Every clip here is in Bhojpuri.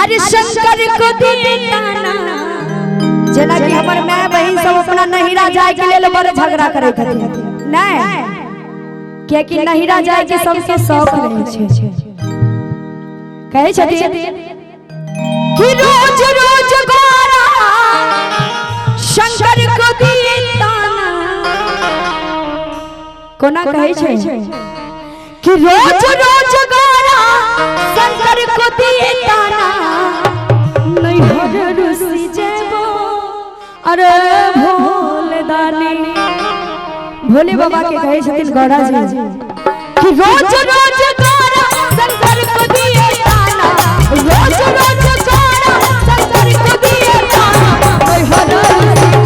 अरे शंकर को दिए ताना जना कि हमर माय बहिन सब अपना नहिरा जाय के लेल बड़ झगड़ा करे छथिन नहीं के कि नहिरा जाय के सबके शौक रहे छै कहे छथिन कि रोज रोज गोरा शंकर को दिए ताना कोना कहे छै कि रोज रोज गोरा शंकर को दिए ताना नहीं हर रुसी जेबो अरे भोले दानी भोले बाबा के कहे छथिन गौरा जी कि रोज रोज गोरा शंकर को दिए ताना रोज रोज गोरा शंकर को दिए ताना नहीं हर रुसी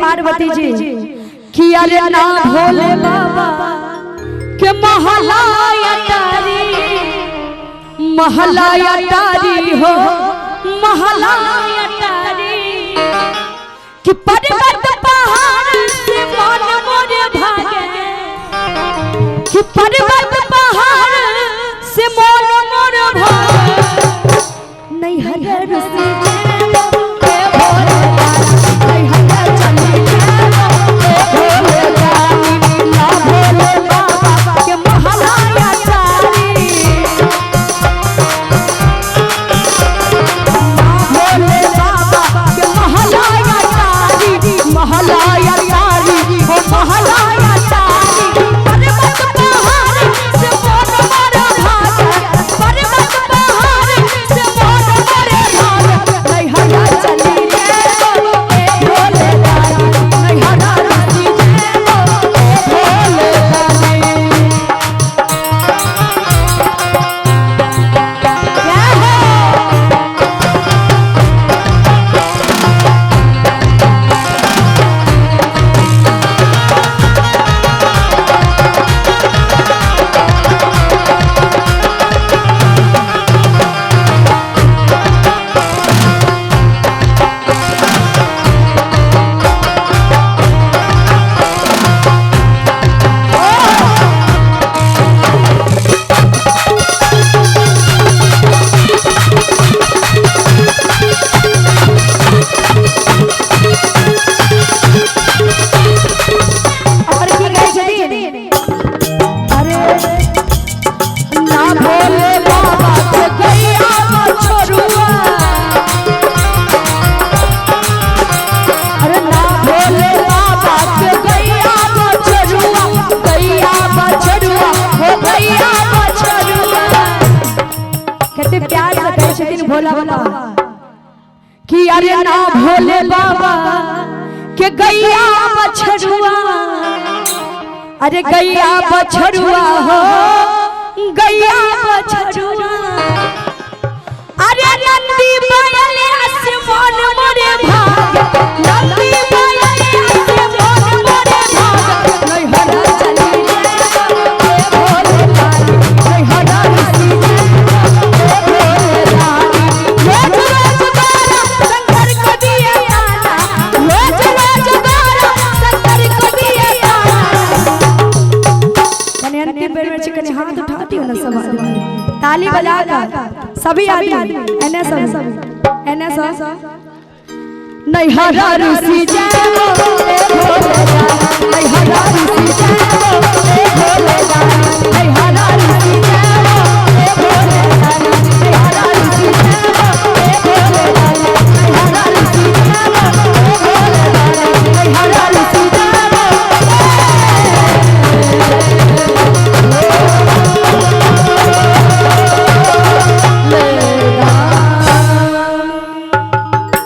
पार्वती जी कि अरे ना भोले बाबा के महलाया तारी हो महलाया तारी कि पर्वत पहाड़ से मन मोरे भागे कि पर्वत पहाड़ से मन मोरे भागे नहीं हर रुसी भोला बाबा कि अरे ना भोले बाबा के गैया बछड़ुआ अरे गैया बछड़ुआ हो गैया बछड़ुआ अरे नंदी बैल आसमान मोरे भाग नंदी बैल आसमान मोरे भाग नहीं हरा चली नहीं हरा कने हाथ उठाती हो ना सब आदमी ताली बजाकर सभी आदमी एने सब नहीं हर रुसी जाओ